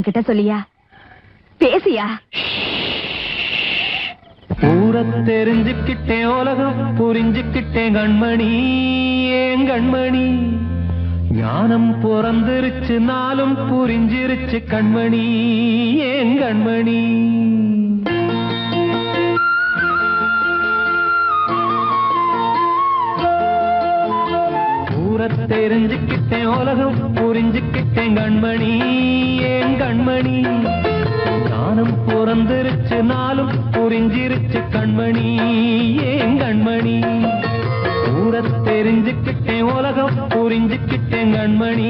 என்கிட்ட சொல்லியா? பேசியா? ஊரை தெரிஞ்சுக்கிட்டேன், உலகம் புரிஞ்சுக்கிட்டேன் கண்மணி, ஏன் கண்மணி. ஞானம் பிறந்திருச்சு, நாளும் புரிஞ்சிருச்சு கண்மணி, ஏன் கண்மணி. ஊரை தெரிஞ்சுக்கிட்டேன், உலகம் புரிஞ்சுக்கிட்டேன் கண்மணி, ஏன் கண்மணி. ஞானம் பிறந்திருச்சு, நாளும் புரிஞ்சிருச்சு கண்மணி, ஏன் கண்மணி. ஊரை தெரிஞ்சுக்கிட்டேன், உலகம் புரிஞ்சுக்கிட்டேன் கண்மணி,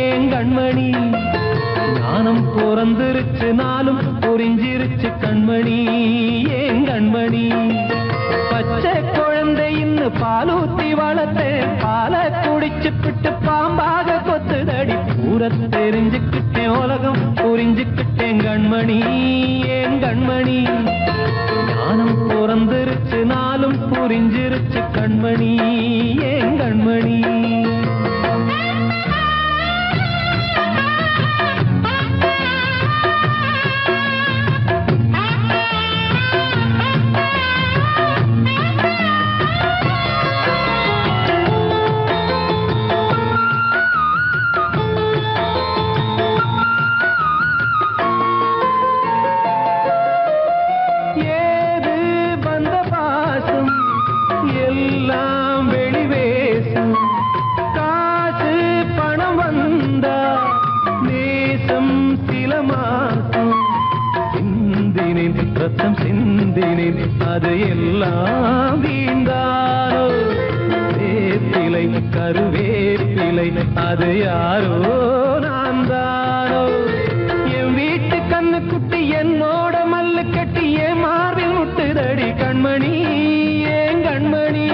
ஏன் கண்மணி. ஞானம் பிறந்திருச்சு, நாளும் புரிஞ்சிருச்சு கண்மணி, ஏன் கண்மணி. பச்சை குழந்தை இன்னும் பாலூத்தி வளர்த்தேன், பாலை குடிச்சுப்பிட்டு பாம்பாக கொத்துதடி. ஊரை தெரிஞ்சுக்கிட்டேன், உலகம் புரிஞ்சுக்கிட்டேன் கண்மணி, ஏன் கண்மணி. ஞானம் பிறந்திருச்சு, நாளும் புரிஞ்சிருச்சு கண்மணி, ஏன் கண்மணி. ரத்தம் சிந்தினேன், அது எல்லாம் வீந்தாரோ. வேப்பிலை கருவேப்பிலை, அது யாரோ நான் தானோ. என் வீட்டு கண்ணு குட்டி என்னோட மல்லு கட்டி என் மார்பில் முட்டுதடி கண்மணி, ஏன் கண்மணி.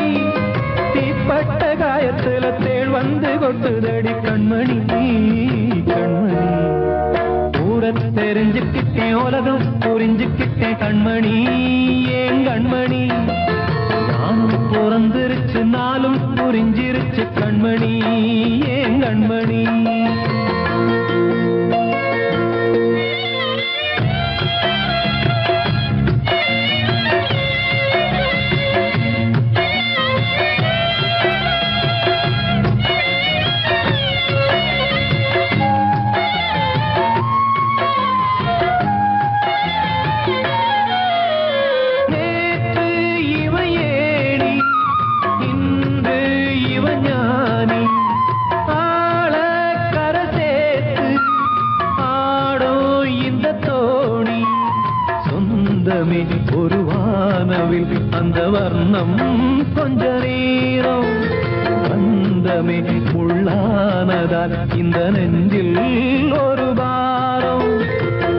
தீப்பட்ட காயத்துல தேள் வந்து கொட்டுதடி கண்மணி, கண்மணி. ஊரை தெரிஞ்சுக்கிட்டேன், உலகம் புரிஞ்சுக்கிட்டேன் கண்மணி, ஏன் கண்மணி. நானும் பிறந்திருச்சு, நாளும் புரிஞ்சிருச்சு கண்மணி, ஏன் கண்மணி. ஒரு வானவில் அந்த வர்ணம் கொஞ்ச நேரம் வந்தமே உள்ளானதால் இந்த நெஞ்சில் ஒரு பாரம்.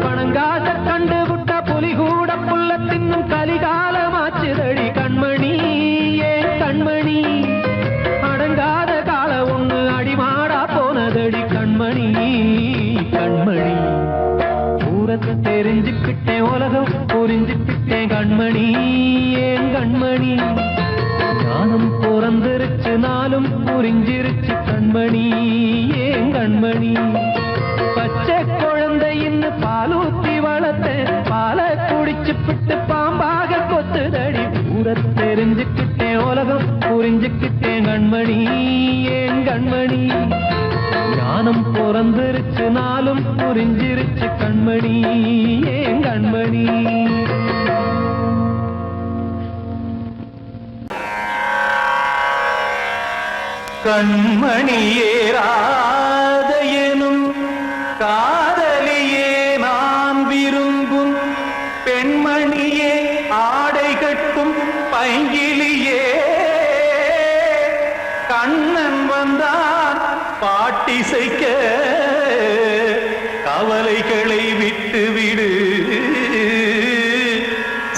பணங்காச கண்டு விட்ட புலி கூட புல்ல தின்னும் கலிகாலமாச்சுதடி கண்மணி, ஏன் கண்மணி. அடங்காத கால ஒண்ணு அடிமாடா போனதடி கண்மணி, கண்மணி. ஊரத்தை தெரிஞ்சுக்கிட்டேன், உலகம் புரிஞ்சுக்கிட்டேன் கண்மணி, ஏன் கண்மணி. ஞானம் பிறந்திருச்சு, நாளும் புரிஞ்சிருச்சு கண்மணி, ஏன் கண்மணி. பச்சை குழந்தை இன்னும் பாலூத்தி வளர்த்தேன், பாலை குடிச்சுப்பிட்டு பாம்பாக கொத்துதடி. ஊரை தெரிஞ்சுக்கிட்டேன், உலகம் புரிஞ்சுக்கிட்டேன் கண்மணி, ஏன் கண்மணி. ஞானம் பிறந்திருச்சு, நாளும் புரிஞ்சிருச்சு கண்மணி, ஏன் கண்மணி. கண்மணியே ராத எனும் காதலியே நான் விரும்பும் பெண்மணியே, ஆடை கட்டும் பைங்கிலியே. கண்ணன் வந்தான் பாட்டிசைக்க, கவலைகளை விட்டுவிடு.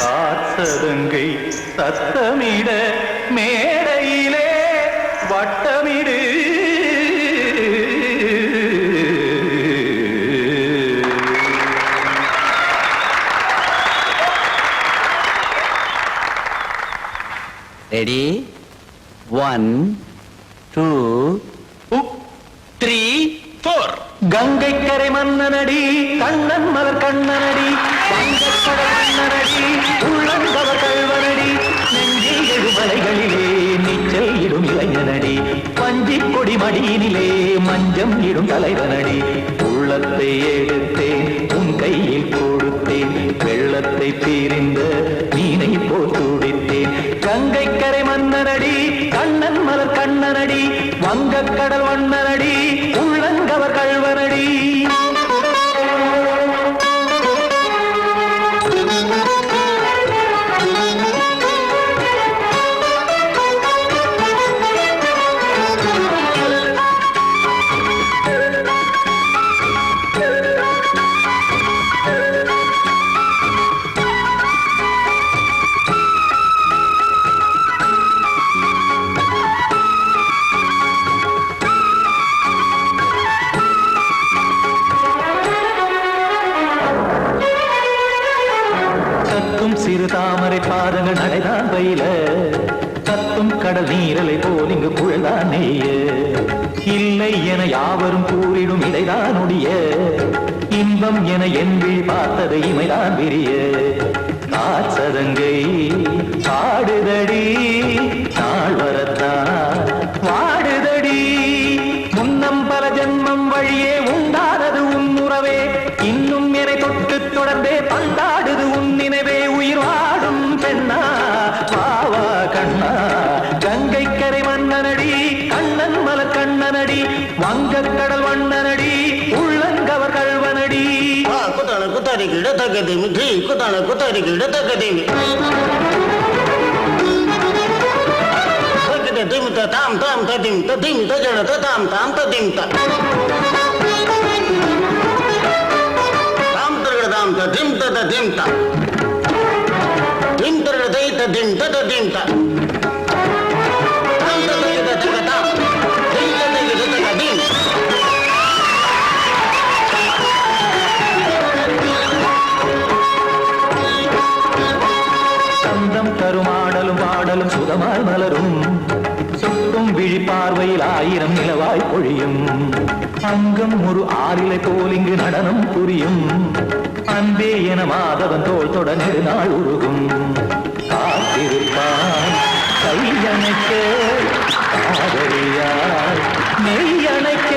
காத்ததங்கை சத்தமிட மேடையிலே வட்டமிடு. ரெடி? 1 2 3 4. கங்கை கரை மன்னனடி கண்ணன் மலர் கண்ணனடி வங்கக்கடல் மன்னனடி உள்ளங்கவர் கல்வனடி நெஞ்சில் எழுமலைகளிலே நீச்சல் இடும் இளைஞனடி பஞ்சி கொடி மடியினிலே மஞ்சம் இடும் தலைவனடி உள்ளத்தை எடுத்தேன் உன் கையில் கொடுத்தேன் வெள்ளத்தை தீரிந்த மீனை போல் துடித்தேன் கங்கை கரை மன்னனடி கண்ணன் மலர் கண்ணனடி வங்கக்கடல் வண்ணனடி உள்ளங்கவர் கல்வனடி சிறு தாமரை பாதங்கள் நடைதான் பயில கத்தும் கடல் நீரலை போல் இங்கு புழல்தான் நெய்ய இல்லை என யாவரும் கூறிடும் இடைதான் ஒடிய இன்பம் என என் விழி பார்த்தது இமைதான் விரிய காற்சதங்கை பாடுதடி நாள் வரத்தான் வாடுதடி முன்னம் பல ஜென்மம் வழியே உண்டானது உன் உறவே இன்னும் என்னை தொட்டு தொடர்ந்தே பந்தாடுது உன் நினைவே உயிர் வாடும் பெண்ணா வாவா கண்ணா கங்கை கரை மன்னனடி கண்ணன் மலர் கண்ணனடி வங்கக்கடல் வண்ணனடி உள்ளங்கவர் கல்வனடி குத்தான குத்தாரி கிட தகதேமி தி குத்தான குத்தாரி கிட தகதேமி தகதே திம் தாம் தாம் ததிம் ததிம் தஜட தாம் தாம் ததிம் தாம் தாம் ததிம் ததிம் தாம் திம் தரதை ததிம் ததிம் தாம் தாம் ததிம் ததிம் தாம் திம் ததிம் ததிம் சந்தம் தருமாடலும் பாடலும் சுகமாய் மலரும் சுட்டும் விழி பார்வையில் ஆயிரம் நிலவாய் பொழியும் அங்கம் ஒரு ஆறிலை போல் இங்கு நடனம் புரியும் அன்பே என மாதவன் தோல் தொட நெடுநாள் உருகும் காத்திருப்பான் கையணைக்க காதலியார் மெய்யணைக்க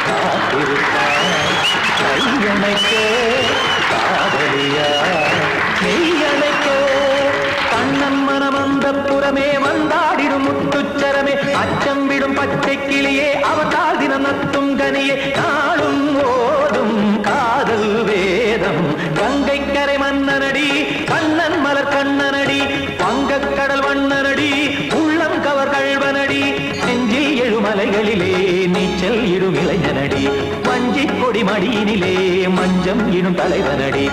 காத்திருப்பான் கையணைக்க காதலியார் மெய்யணைக்க கண்ணன் மனமந்த புறமே வந்தாடிடும் முத்துச்சரமே அச்சம் விடும் பச்சை கிளியே அவதால் தினம் நத்தும் கனியே நாளும் ஓடும் காதல் வேதம் கங்கை கரை மன்னனடி கண்ணன் மலர் கண்ணனடி வங்கக்கடல் வண்ணனடி உள்ளம் கவர் கல்வனடி நெஞ்சில் எழுமலைகளிலே நீச்சல் இடும் இளைஞனடி வஞ்சி கொடி மடியினிலே மஞ்சம் இடும் தலைவனடி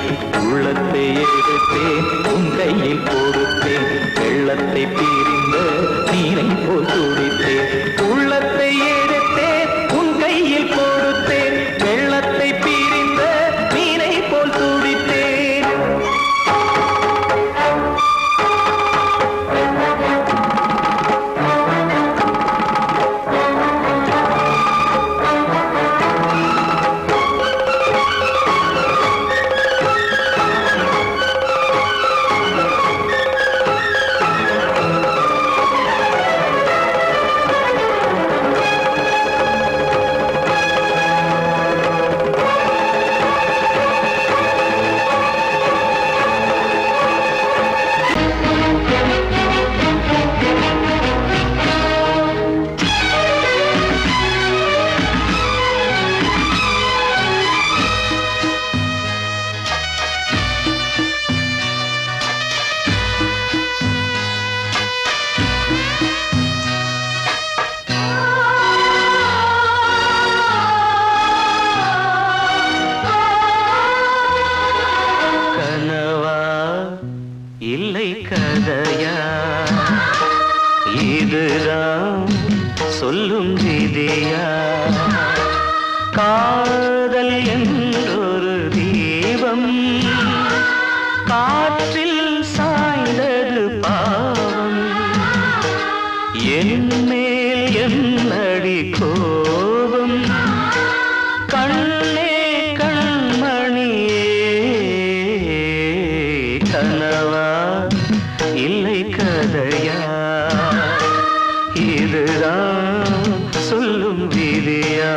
உள்ளத்தை எடுத்தேன் உன் கையில் கொடுத்தேன் வெள்ளத்தை பீரிந்த நீரை போல் துடித்தேன் உள்ளத்தை எடுத்தேன் உன் கையில் கொடுத்தேன் வெள்ளத்தை பீரிந்த நீரை போல் துடித்தேன் சொல்லும் விதியா காதல் என்றொரு தீபம் காற்றில் சாய்ந்தது பாவம் என் மேல் என்னடி கோபம் கண் இதுதான் சொல்லும் விதியா?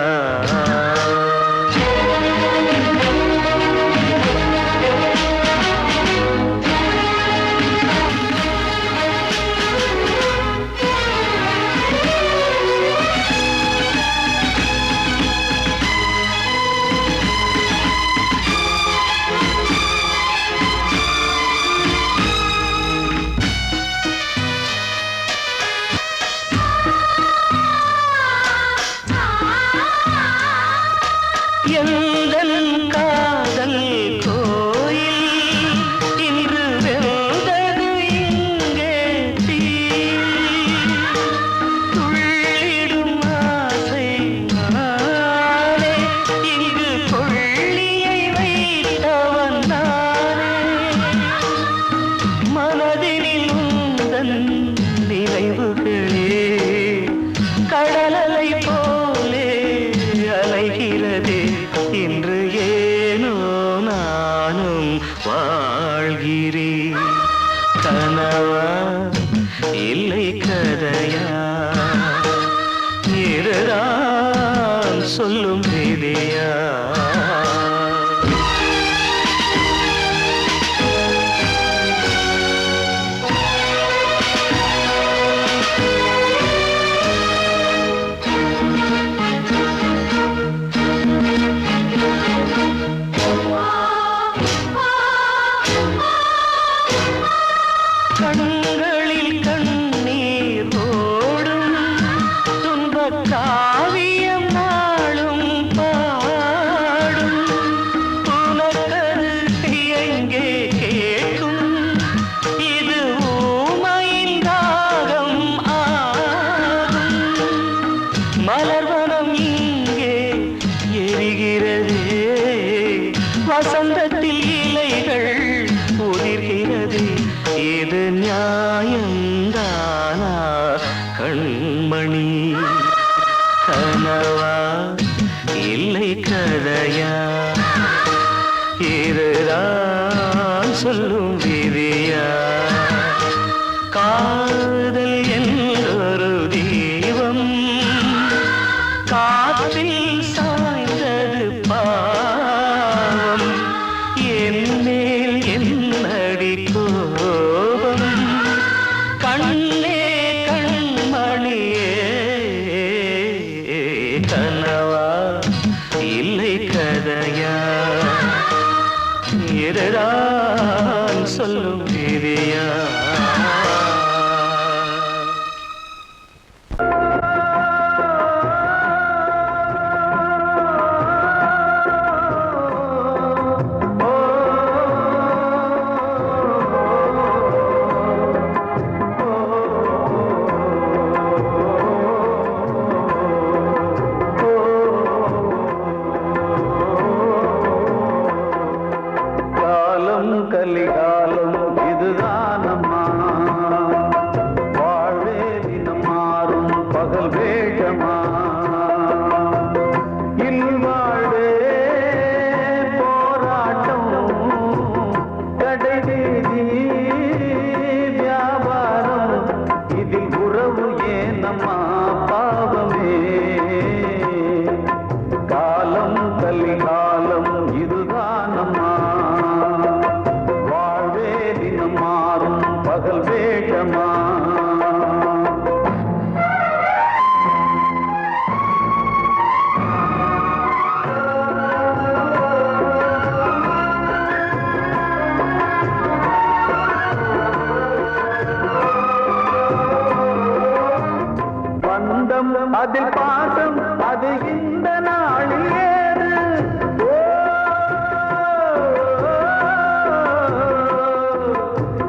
அதில் பாசம் அது இந்த நாளில் ஏறு.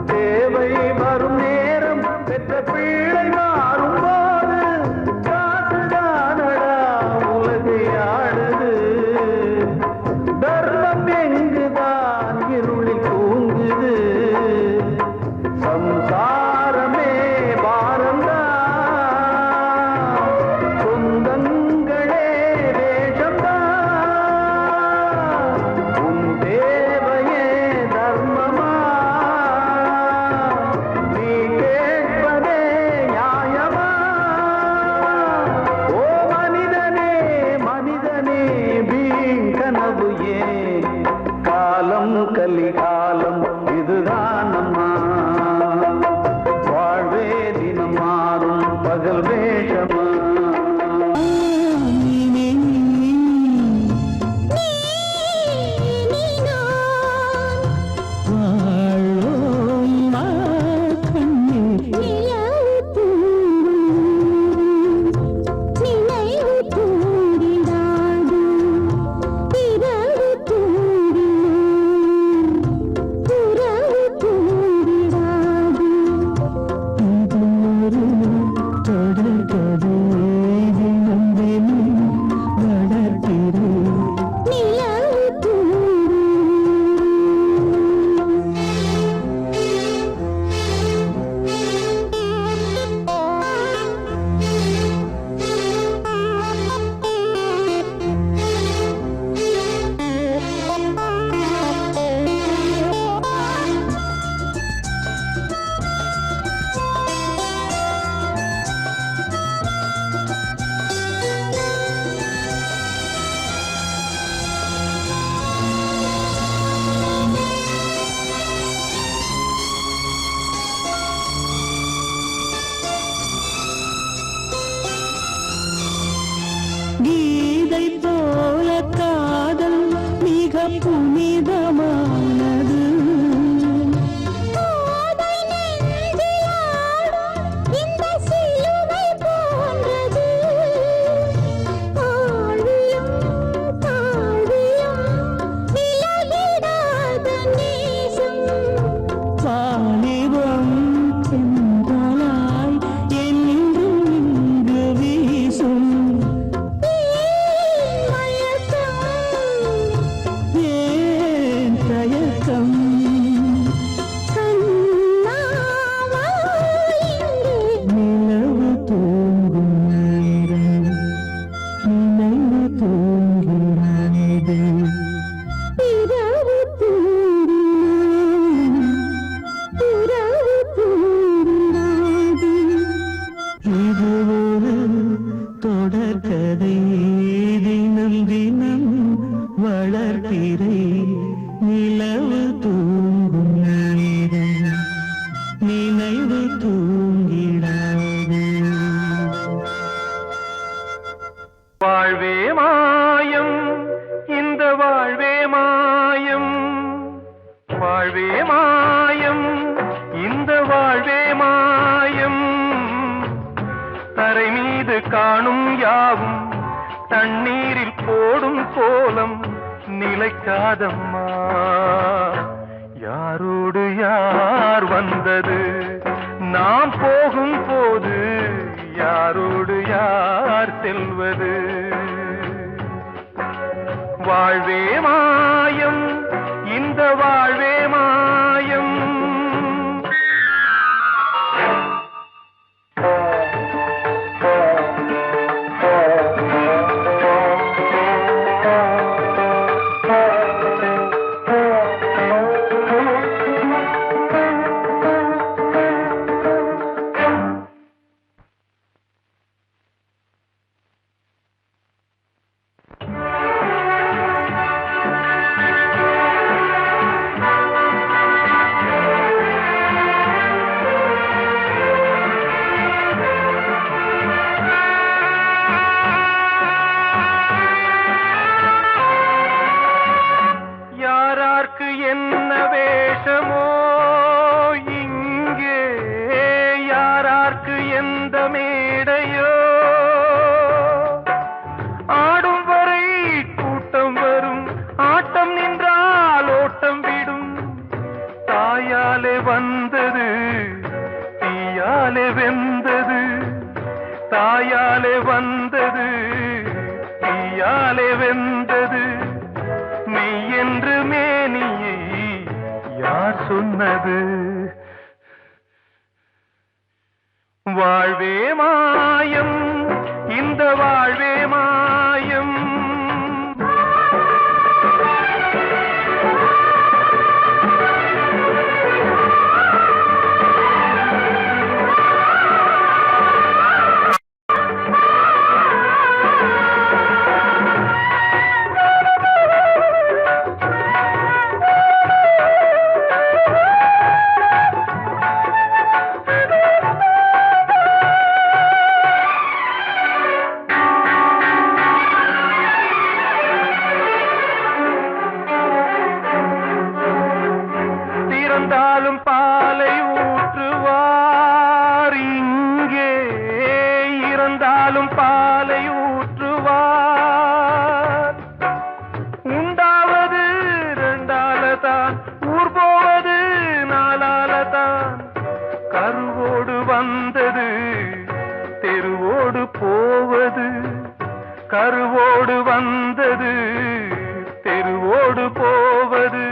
தேவை வரும் நேரம் பெற்ற பிள்ளை மாறும் போது காசுதானடா உலகை ஆடுது. தர்மம் எங்குதான் இருளில் தூங்குது. சம்சாரமே பாரந்தா சொந்தங்களே காதல் வேஷமா கீதை போல காதல் மிக புனிதமானது. இந்த சிலுவை போன்றது. ஆழியும் தாழியும் விலகிடாத நேசம். வாலிபம் சென்றலாய் என்றும் இங்கு வீசும். நிலவு தூங்கும் நேரம் நினைவு தூங்கிறது. இரவு தூங்கிறது. இது ஒரு தொடர்கதை. தினம் தினம் வளர்ப்பிறை. நிலவு தூங்கும் நேரம் நினைவு தூங்கிடாது. வாழ்வே மாயம் இந்த வாழ்வே மாயம் வாழ்வே மாயம் இந்த வாழ்வே மாயம் தரை மீது காணும் யாவும் தண்ணீரில் போடும் கோலம் நிலைக்காதம்மா. யாரோடு யார் வந்தது நாம் போகும் போது யாரோடு யார் செல்வது. வாழ்வே மாயம் இந்த வாழ்வே மாயம். யாரார்க்கு என்ன வேஷமோ இங்கே, யாரார்க்கு எந்த மேடையோ, ஆடும் வரை கூட்டம் வரும், ஆட்டம் நின்றால் ஓட்டம் விடும். தாயாலே வந்தது தீயாலே வெந்தது, தாயாலே வந்தது தீயாலே வெந்தது. மெய் என்று மேனியை யார் சொன்னது. வாழ்வே மாயம் இந்த வாழ்வே மாயம். பிறந்தாலும் பாலை ஊற்றுவார். உண்டாவது ரெண்டாலதான், ஊர் போவது நாலாலதான். கருவோடு வந்தது தெருவோடு போவது, கருவோடு வந்தது தெருவோடு போவது.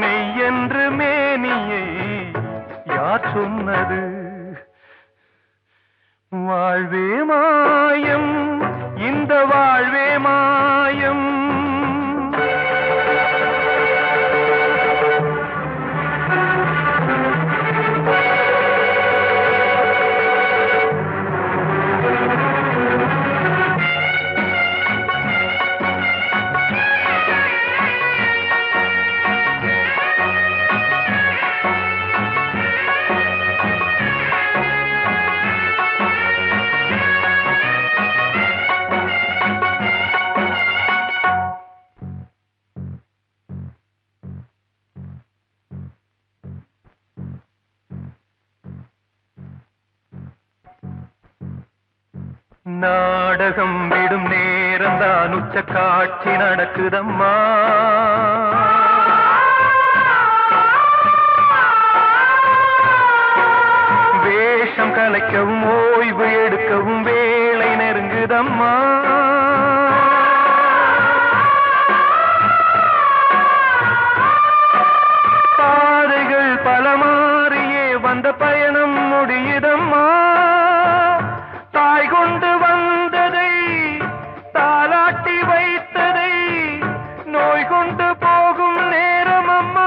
மெய்யென்று மேனியை யார் சொன்னது? வாழ்வே மாயம், இந்த வாழ்வே மாயம். நாடகம் விடும் நேரம் தான், உச்ச காட்சி நடக்குதம்மா. வேஷம் கலைக்கவும் ஓய்வு எடுக்கவும் வேளை நெருங்குதம்மா. பாதைகள் பல மாறியே வந்த பயணம் முடியுதம்மா. தாய் கொண்டு வந்ததை தாலாட்டி வைத்ததை நோய் கொண்டு போகும் நேரம் அம்மா.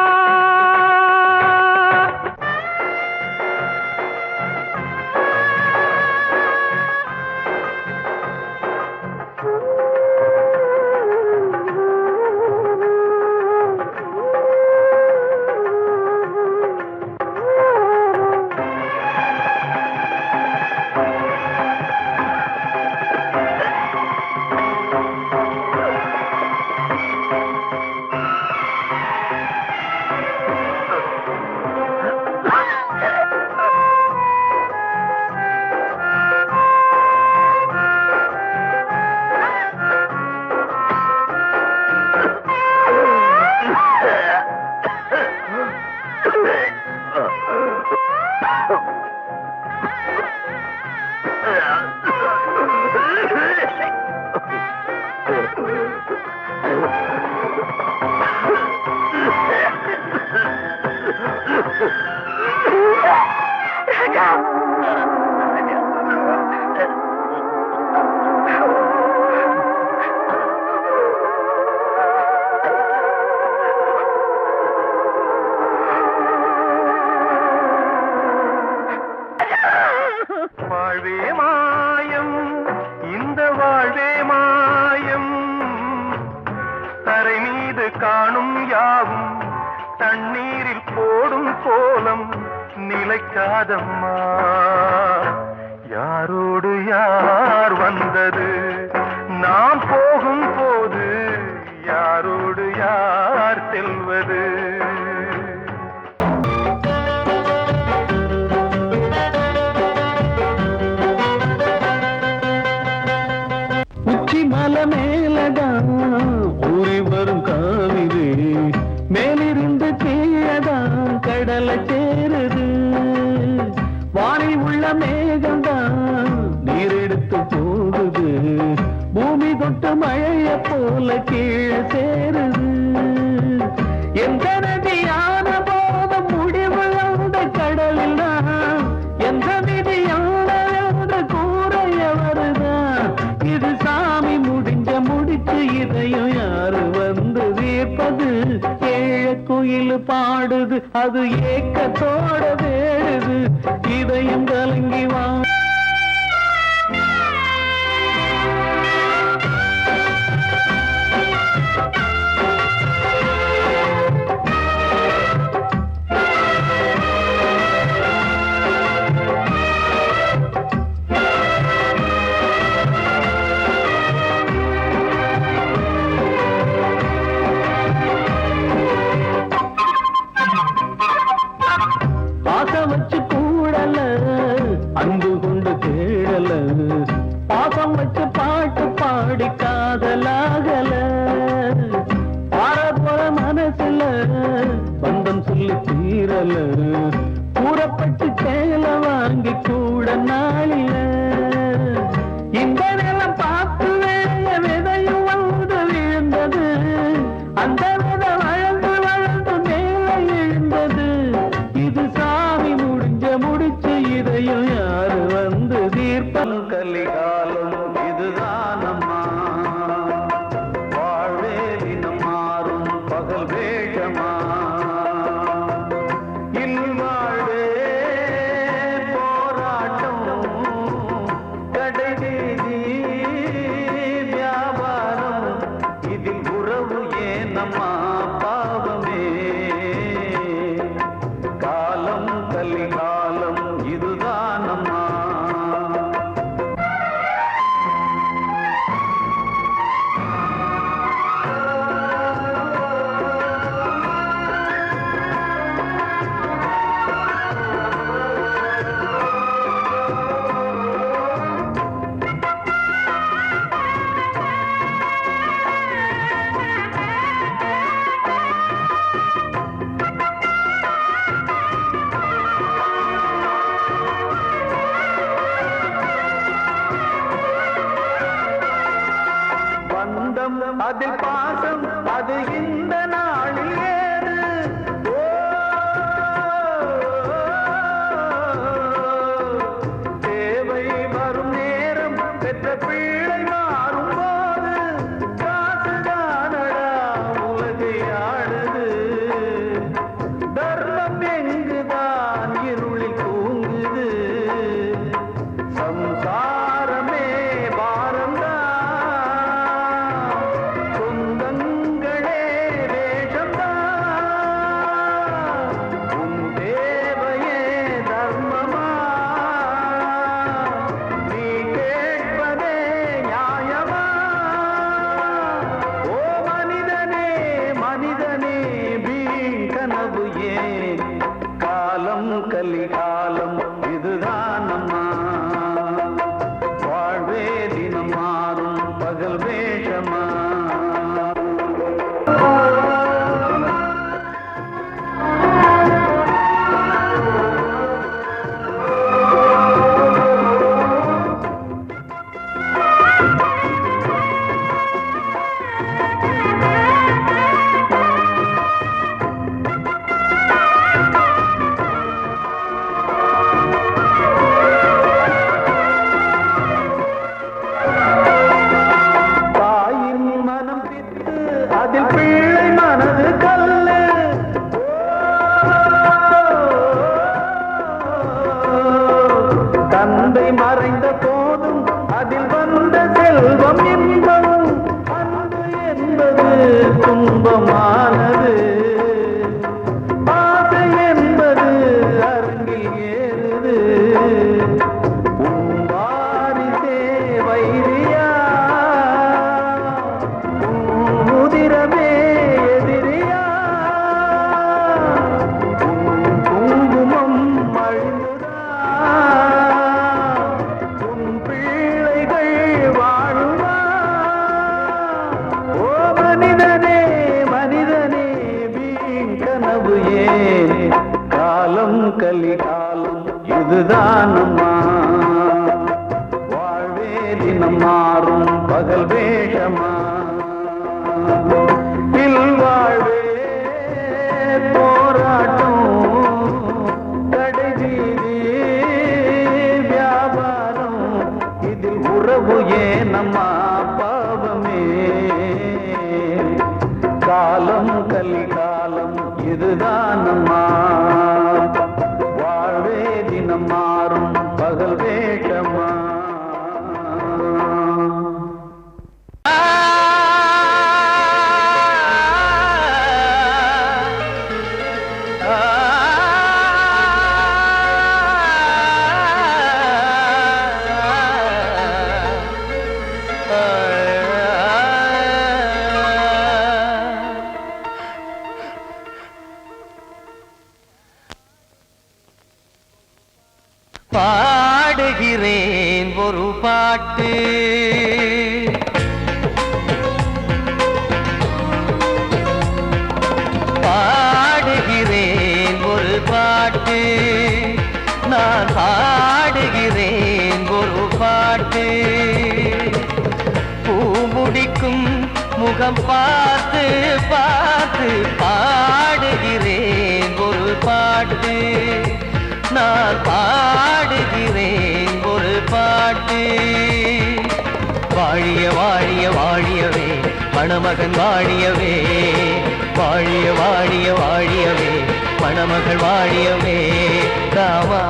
வாழ்வே மாயம், இந்த வாழ்வே மாயம். தரை மீது காணும் யாவும் தண்ணீரில் போடும் கோலம் நிலைக்காதம்மா. யாரோடு யார் வந்தது நாம் போகும் போது, யாரோடு யார் செல்வது? உச்சி மலை மேலதான் ஊறி வரும் காவிரி, மேலிருந்து கீழதான் கடலை சேருது. வானில் உள்ள மேகம்தான் நீரெடுத்து போகுது, பூமி தொட்டு மழைய போல கீழே சேருது. எந்த நதியான போத முடிவு அந்த கடலில் தான், எந்த விதியான கூறைய வருதான். இது சாமி முடிஞ்ச முடிச்சு, இதையும் யாரு வந்து தீர்ப்பது? ஏழ குயில் பாடுது, அது ஏக்கத்தோட வேடுது, இதையும் கலங்கி வா. ஆசை வச்சு கூடல அன்பு பாசம் வச்சு பாட்டு பாடி காதலாகல போற மனசுல பந்தம் சொல்லி தீரல கூறப்பட்டு சேல வாங்கி கூட நாளில இந்த நிலம் பார்த்து வேலைய விதையும் வந்து விழுந்தது அந்த விதை வளர்ந்து வளர்ந்து மேலே எழுந்தது இது சாமி முடிச்சு இதையும் யாரு வந்து தீர்ப்பம் கலிகாலம் இதுதானம்மா வாழ்வே தினம் மாறும் பகல் வேஷமா இல்வாழ்வே போராட்டம் கடைவீதி வியாபாரம் இதில் உறவு ஏனம்மா பாவமே காலம் கலிகாலம் இதுதானம்மா பந்தம் அதில் பாசம் அது இந்த நாளில் ஏது தேவை வரும் நேரம் பெற்ற பிள்ளை மாறும் போது காசுதானடா உலகை ஆடுது தர்மம் எங்குதான் இருளில் தூங்குது சம்சாரமே பாரந்தா சொந்தங்களே வேஷந்தா உன் தேவையே தர்மமா நீ கேட்பதே நியாயமா ஓ மனிதனே மனிதனே வீண் கனவு ஏன் காலம் கலிகாலம் இதுதானம்மா வாழ்வே தினம் மாறும் பகல் வேஷமா தாயின் மனம் பித்து அதில் பிள்ளை மனது கல்லு தந்தை மறைந்த போதும் அதில் வந்த செல்வம் இன்பம் அன்பு என்பது துன்பமானது ஆசை என்பது அரங்கில் ஏறுது உன் வாரிசே வைரியா உன் உதிரமே எதிரியா உன் குங்குமம் அழிந்துதா உன் பிள்ளைகள் வாழுமா ஓ மனிதனே மனிதனே வீண் கனவு ஏன் காலம் கலிகாலம் இதுதானம்மா வாழ்வே தினம் மாறும் பகல் வேஷமா இல்வாழ்வே போராட்டம் கடைவீதி வியாபாரம் இதில் உறவு ஏனம்மா பாவமே காலம் கலிகாலம் இதுதானம்மா வாழ்வே தினம் மாறும் பகல் வேஷமா பாடுகிறேன் ஒரு பாட்டு பாடுகிறேன் ஒரு பாட்டு நான் பாடுகிறேன் ஒரு பாட்டு பூ முடிக்கும் முகம் பார்த்து பார்த்து பாடுகிறேன் ஒரு பாட்டு நான் பாடுகிறேன் ஒரு பாட்டு வாழிய வாழிய வாழியவே மணமகன் வாழியவே வாழிய வாழிய வாழியவே மணமகள் வாழியவே ராமா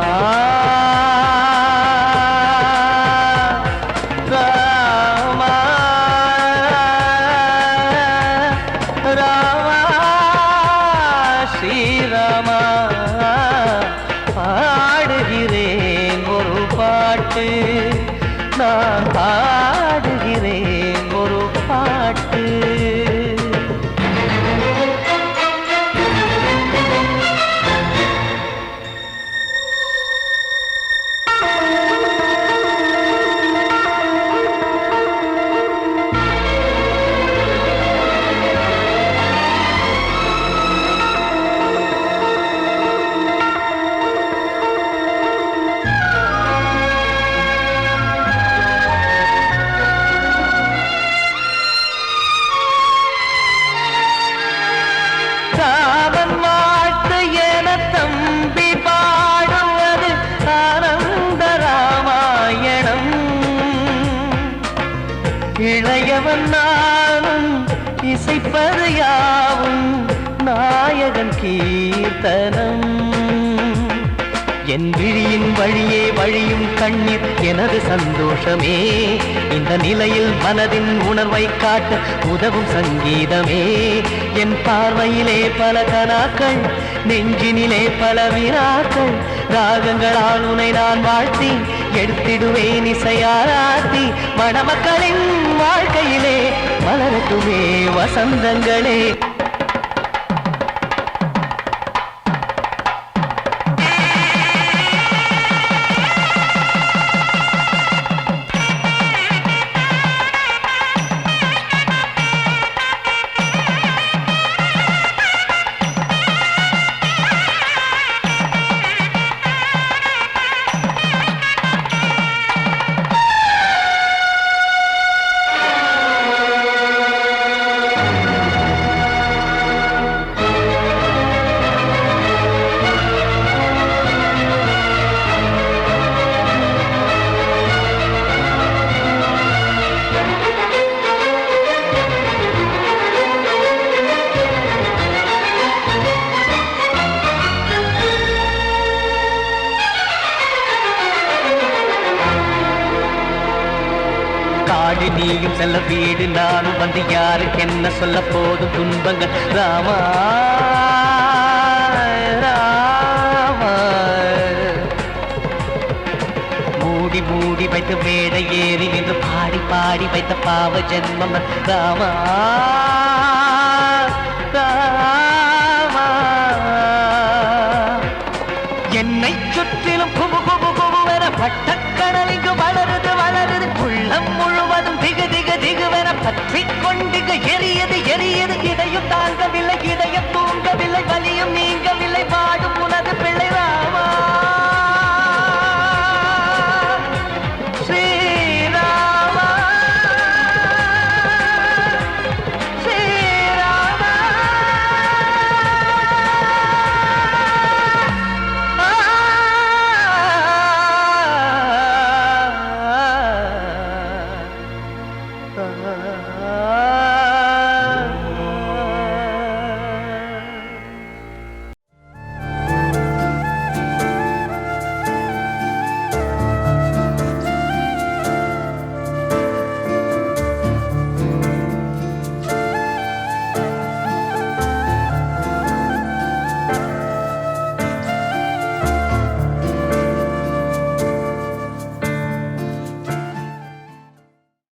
ராமா ராமா ஸ்ரீராமா பாடுகிறேன் ஒரு பாட்டு நான் பாடுகிறேன் ஒரு பாட்டு ராமன் வாழ்த்து என தம்பி பாடுவது ஆனந்த ராமாயணம் இளையவன் நானும் இசைப்பது யாவும் நாயகன் கீர்த்தனம் என் விழியின் வழியே வழியும் கண்ணீர் எனது சந்தோஷமே இந்த நிலையில் மனதின் உணர்வை காட்ட உதவும் சங்கீதமே என் பார்வையிலே பல கனாக்கள் நெஞ்சினிலே பல வினாக்கள் ராகங்களால் உனை நான் வாழ்த்தி எடுத்திடுவேன் இசையாராத்தி மணமக்களின் வாழ்க்கையிலே மலரட்டுமே வசந்தங்களே காடு நீயும் செல்ல வீடு நானும் வந்து யாருக்கு என்ன சொல்ல போதும் துன்பங்கள் ராமா ராமா மூடி மூடி வைத்த மேடை ஏறி நின்று பாடி பாடி வைத்த பாவ ஜென்மம் ராமா ராமா